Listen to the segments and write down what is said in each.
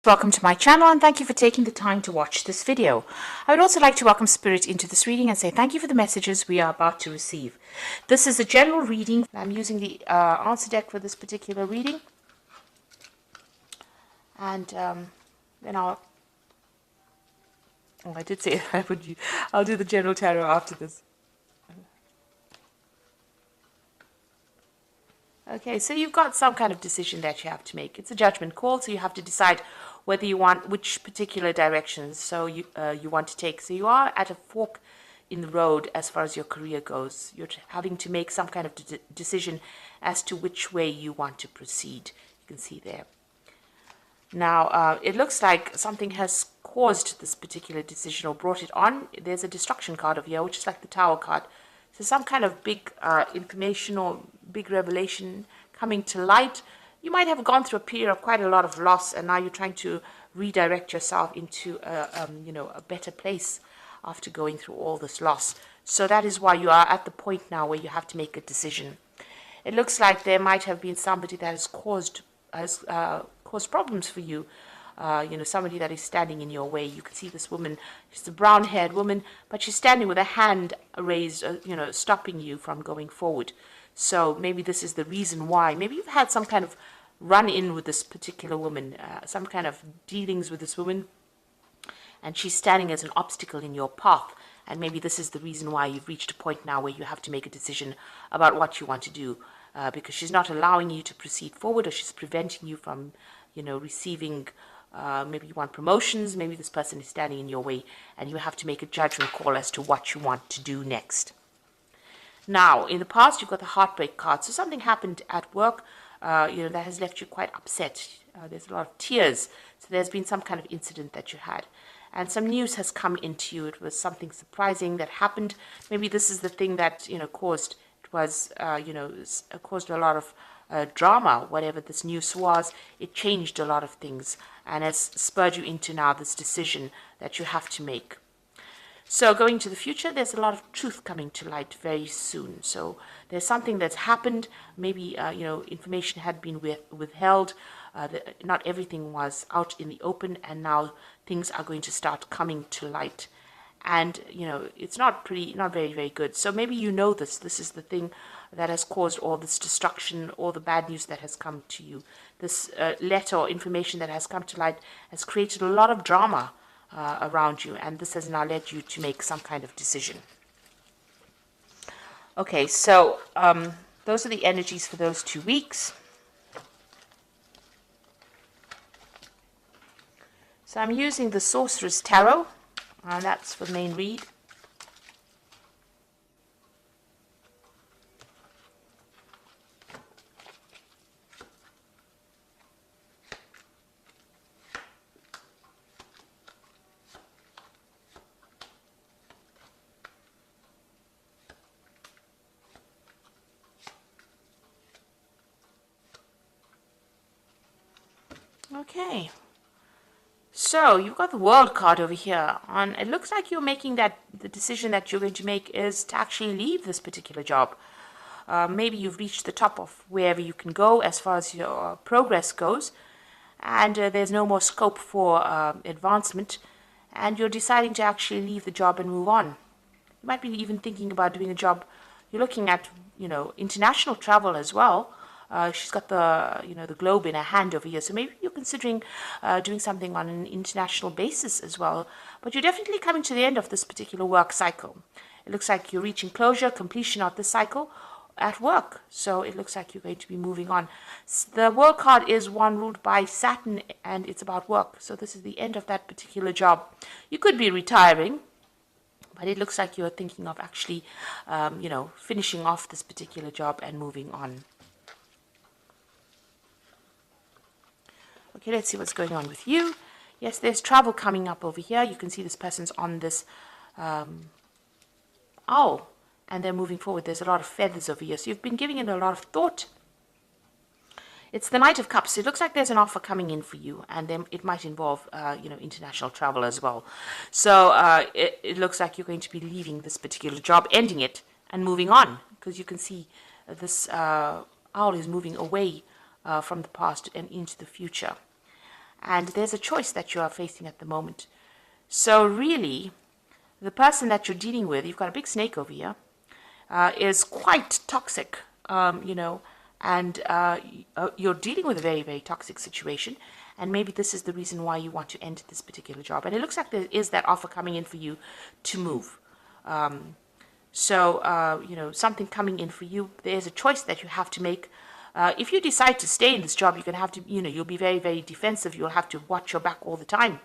Welcome to my channel and thank you for taking the time to watch this video. I would also like to welcome Spirit into this reading and say thank you for the messages we are about to receive. This is a general reading. I'm using the answer deck for this particular reading. And then I did say I'll do the general tarot after this. Okay, so you've got some kind of decision that you have to make. It's a judgment call, so you have to decide whether you want which particular directions you want to take. So you are at a fork in the road as far as your career goes. You're having to make some kind of decision as to which way you want to proceed. You can see there. Now, it looks like something has caused this particular decision or brought it on. There's a destruction card over here, which is like the Tower card. So some kind of big information or big revelation coming to light. You might have gone through a period of quite a lot of loss, and now you're trying to redirect yourself into a better place after going through all this loss. So that is why you are at the point now where you have to make a decision. It looks like there might have been somebody that has caused problems for you. Somebody that is standing in your way. You can see this woman, she's a brown-haired woman, but she's standing with a hand raised, stopping you from going forward. So maybe this is the reason why. Maybe you've had some kind of run-in with this particular woman, some kind of dealings with this woman, and she's standing as an obstacle in your path. And maybe this is the reason why you've reached a point now where you have to make a decision about what you want to do, because she's not allowing you to proceed forward, or she's preventing you from, receiving. Maybe you want promotions, maybe this person is standing in your way, and you have to make a judgment call as to what you want to do next. Now, in the past, you've got the heartbreak card. So something happened at work, that has left you quite upset. There's a lot of tears. So there's been some kind of incident that you had. And some news has come into you. It was something surprising that happened. Maybe this is the thing that, caused a lot of drama. Whatever this news was, it changed a lot of things and has spurred you into now this decision that you have to make. So going to the future, there's a lot of truth coming to light very soon. So there's something that's happened. Maybe information had been withheld. Not everything was out in the open, and now things are going to start coming to light. And it's not very, very good. So maybe this is the thing that has caused all this destruction, all the bad news that has come to you. This letter or information that has come to light has created a lot of drama around you, and this has now led you to make some kind of decision. Okay, so those are the energies for those 2 weeks. So I'm using the Sorcerer's Tarot, and that's for the main read. Okay, so you've got the World card over here, and it looks like you're making the decision that you're going to make is to actually leave this particular job. Maybe you've reached the top of wherever you can go as far as your progress goes, and there's no more scope for advancement, and you're deciding to actually leave the job and move on. You might be even thinking about doing a job. You're looking at, international travel as well. She's got the globe in her hand over here. So maybe you're considering doing something on an international basis as well. But you're definitely coming to the end of this particular work cycle. It looks like you're reaching closure, completion of this cycle at work. So it looks like you're going to be moving on. The World card is one ruled by Saturn, and it's about work. So this is the end of that particular job. You could be retiring, but it looks like you're thinking of actually, finishing off this particular job and moving on. Okay, let's see what's going on with you. Yes, there's travel coming up over here. You can see this person's on this owl, and they're moving forward. There's a lot of feathers over here. So you've been giving it a lot of thought. It's the Knight of Cups. It looks like there's an offer coming in for you, and then it might involve, international travel as well. So it looks like you're going to be leaving this particular job, ending it, and moving on, because you can see this owl is moving away from the past and into the future. and there's a choice that you are facing at the moment. So really, the person that you're dealing with, you've got a big snake over here, is quite toxic, and you're dealing with a very, very toxic situation. And maybe this is the reason why you want to end this particular job. And it looks like there is that offer coming in for you to move. Something coming in for you. There's a choice that you have to make. If you decide to stay in this job, you're going to have to, you'll be very, very defensive. You'll have to watch your back all the time.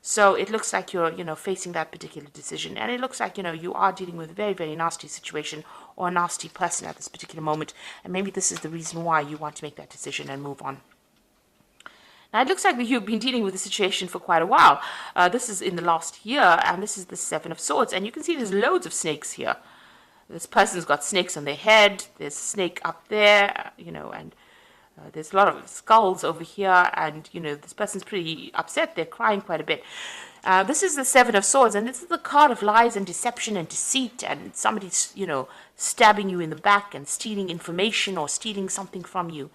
So it looks like you're, facing that particular decision. And it looks like, you are dealing with a very, very nasty situation or a nasty person at this particular moment. And maybe this is the reason why you want to make that decision and move on. Now, it looks like you've been dealing with the situation for quite a while. This is in the last year, and this is the Seven of Swords. And you can see there's loads of snakes here. This person's got snakes on their head. There's a snake up there, and there's a lot of skulls over here. And, this person's pretty upset. They're crying quite a bit. This is the Seven of Swords, and this is the card of lies and deception and deceit. And somebody's, stabbing you in the back and stealing information or stealing something from you.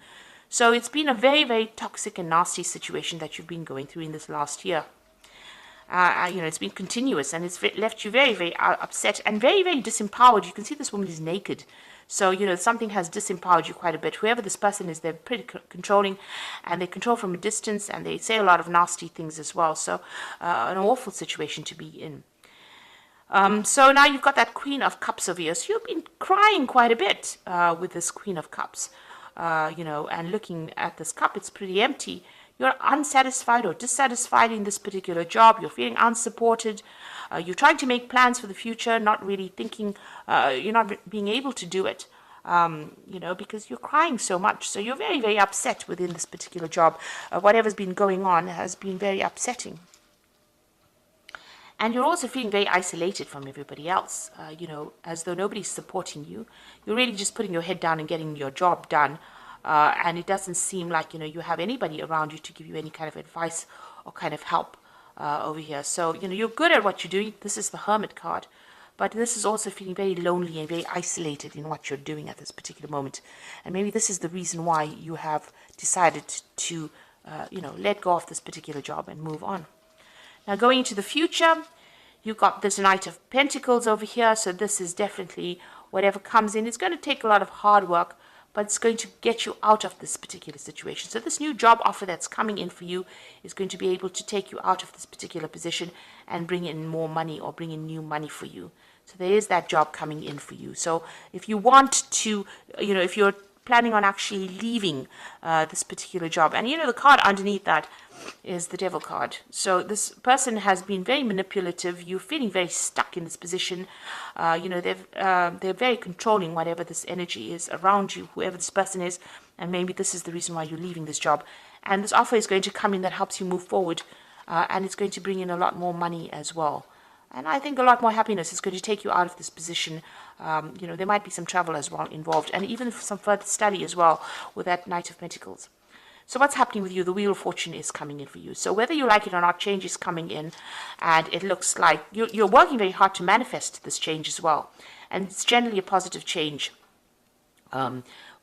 So it's been a very, very toxic and nasty situation that you've been going through in this last year. It's been continuous, and it's left you very, very upset and very, very disempowered. You can see this woman is naked. So, something has disempowered you quite a bit. Whoever this person is, they're pretty controlling, and they control from a distance, and they say a lot of nasty things as well. So, an awful situation to be in. So now you've got that Queen of Cups over here. So you've been crying quite a bit with this Queen of Cups. And looking at this cup, it's pretty empty. You're unsatisfied or dissatisfied in this particular job. You're feeling unsupported. You're trying to make plans for the future, not really thinking, you're not being able to do it, because you're crying so much. So you're very, very upset within this particular job. Whatever's been going on has been very upsetting. And you're also feeling very isolated from everybody else, as though nobody's supporting you. You're really just putting your head down and getting your job done. And it doesn't seem like, you have anybody around you to give you any kind of advice or kind of help over here. So, you're good at what you're doing. This is the Hermit card. But this is also feeling very lonely and very isolated in what you're doing at this particular moment. And maybe this is the reason why you have decided to, let go of this particular job and move on. Now, going into the future, you've got this Knight of Pentacles over here. So this is definitely whatever comes in. It's going to take a lot of hard work, but it's going to get you out of this particular situation. So this new job offer that's coming in for you is going to be able to take you out of this particular position and bring in more money or bring in new money for you. So there is that job coming in for you. So if you want to, if you're planning on actually leaving this particular job, and the card underneath that is the Devil card. So this person has been very manipulative. You're feeling very stuck in this position. They're very controlling whatever this energy is around you, whoever this person is, and maybe this is the reason why you're leaving this job. And this offer is going to come in that helps you move forward, and it's going to bring in a lot more money as well. And I think a lot more happiness is going to take you out of this position. There might be some travel as well involved, and even some further study as well with that Knight of Pentacles. So what's happening with you? The Wheel of Fortune is coming in for you. So whether you like it or not, change is coming in. And it looks like you're working very hard to manifest this change as well. And it's generally a positive change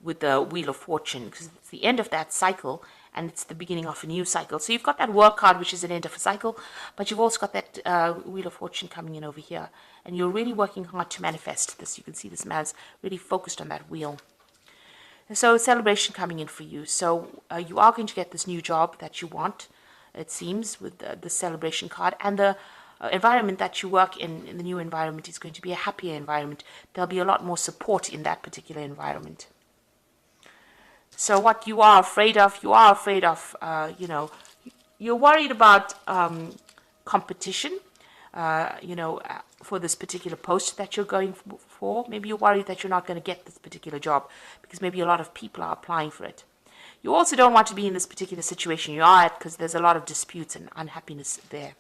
with the Wheel of Fortune, because it's the end of that cycle and it's the beginning of a new cycle. So you've got that Work card, which is an end of a cycle, but you've also got that Wheel of Fortune coming in over here. And you're really working hard to manifest this. You can see this man's really focused on that wheel. And so celebration coming in for you. So you are going to get this new job that you want, it seems, with the celebration card. And the environment that you work in the new environment, is going to be a happier environment. There'll be a lot more support in that particular environment. So what you are afraid of, you're worried about competition, for this particular post that you're going for. Maybe you're worried that you're not going to get this particular job because maybe a lot of people are applying for it. You also don't want to be in this particular situation you are at because there's a lot of disputes and unhappiness there.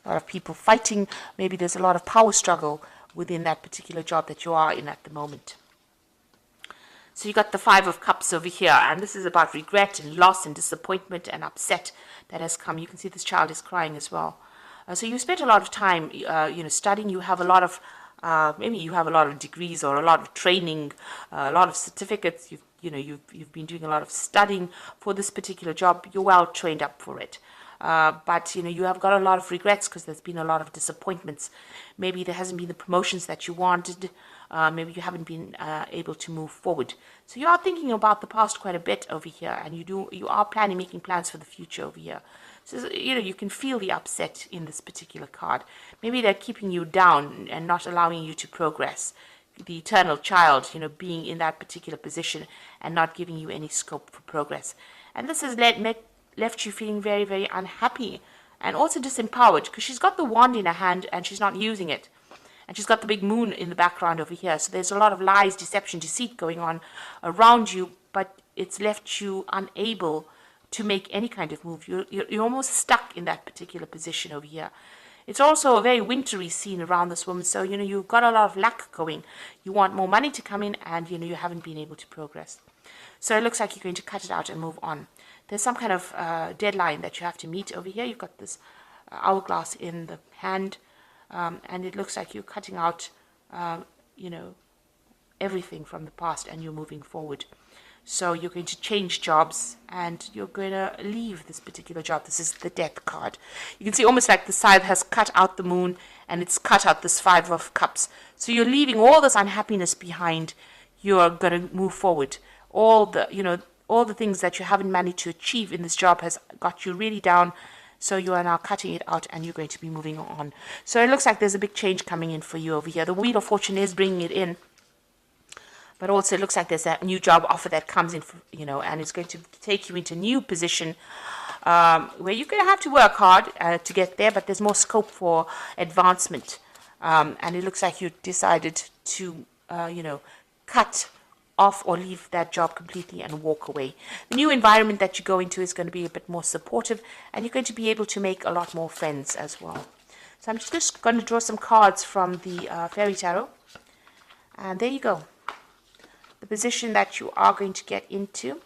A lot of people fighting. Maybe there's a lot of power struggle within that particular job that you are in at the moment. So you got the Five of Cups over here, and this is about regret and loss and disappointment and upset that has come. You can see this child is crying as well. So you spent a lot of time, studying. You have a lot of, maybe you have a lot of degrees or a lot of training, a lot of certificates. you've been doing a lot of studying for this particular job. You're well trained up for it. But you have got a lot of regrets because there's been a lot of disappointments. Maybe there hasn't been the promotions that you wanted. Maybe you haven't been able to move forward. So you are thinking about the past quite a bit over here, and you are making plans for the future over here. So you can feel the upset in this particular card. Maybe they're keeping you down and not allowing you to progress. The eternal child, being in that particular position and not giving you any scope for progress. And this has left you feeling very, very unhappy and also disempowered, because she's got the wand in her hand and she's not using it. And she's got the big moon in the background over here. So there's a lot of lies, deception, deceit going on around you, but it's left you unable to make any kind of move. You're almost stuck in that particular position over here. It's also a very wintry scene around this woman. So, you've got a lot of luck going. You want more money to come in, and, you haven't been able to progress. So it looks like you're going to cut it out and move on. There's some kind of deadline that you have to meet over here. You've got this hourglass in the hand, and it looks like you're cutting out, everything from the past, and you're moving forward. So you're going to change jobs, and you're going to leave this particular job. This is the Death card. You can see almost like the scythe has cut out the moon, and it's cut out this Five of Cups. So you're leaving all this unhappiness behind. You're going to move forward. All the things that you haven't managed to achieve in this job has got you really down. So you are now cutting it out, and you're going to be moving on. So it looks like there's a big change coming in for you over here. The Wheel of Fortune is bringing it in. But also it looks like there's a new job offer that comes in, and it's going to take you into a new position where you're going to have to work hard to get there, but there's more scope for advancement. And it looks like you decided to, cut off or leave that job completely and walk away. The new environment that you go into is going to be a bit more supportive, and you're going to be able to make a lot more friends as well. So I'm just going to draw some cards from the Fairy Tarot. And there you go. The position that you are going to get into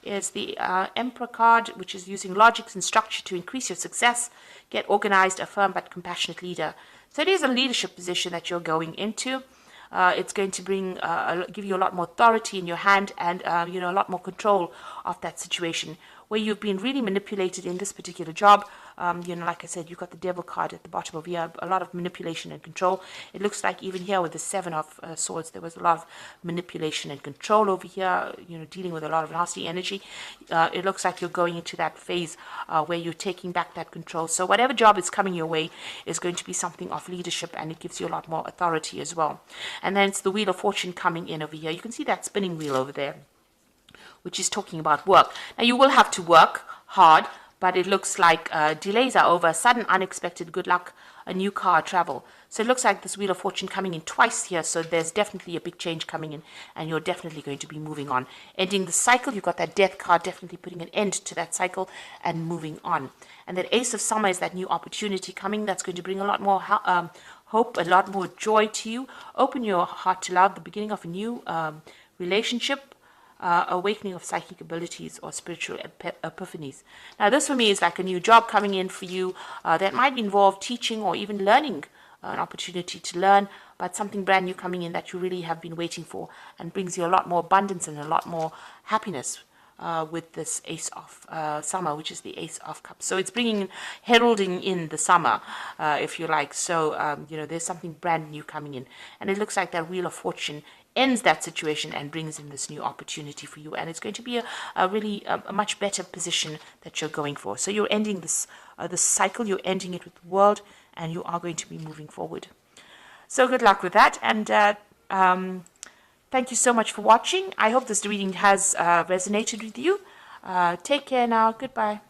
is the Emperor card, which is using logic and structure to increase your success, get organized, a firm but compassionate leader. So it is a leadership position that you're going into. It's going to give you a lot more authority in your hand, and a lot more control of that situation. Where you've been really manipulated in this particular job, like I said, you've got the Devil card at the bottom of here, a lot of manipulation and control. It looks like even here with the Seven of Swords, there was a lot of manipulation and control over here, dealing with a lot of nasty energy. It looks like you're going into that phase where you're taking back that control. So whatever job is coming your way is going to be something of leadership, and it gives you a lot more authority as well. And then it's the Wheel of Fortune coming in over here. You can see that spinning wheel over there, which is talking about work. Now, you will have to work hard, but it looks like delays are over, sudden, unexpected good luck, a new car, travel. So it looks like this Wheel of Fortune coming in twice here, so there's definitely a big change coming in, and you're definitely going to be moving on. Ending the cycle, you've got that Death card, definitely putting an end to that cycle and moving on. And that Ace of Summer is that new opportunity coming that's going to bring a lot more hope, a lot more joy to you. Open your heart to love, the beginning of a new relationship, awakening of psychic abilities or spiritual epiphanies. Now, this for me is like a new job coming in for you that might involve teaching or even learning, an opportunity to learn, but something brand new coming in that you really have been waiting for, and brings you a lot more abundance and a lot more happiness with this Ace of Summer, which is the Ace of Cups. So it's heralding in the summer, if you like. So, there's something brand new coming in. And it looks like that Wheel of Fortune ends that situation and brings in this new opportunity for you. And it's going to be a much better position that you're going for. So you're ending this cycle, you're ending it with the world, and you are going to be moving forward. So good luck with that. And thank you so much for watching. I hope this reading has resonated with you. Take care now. Goodbye.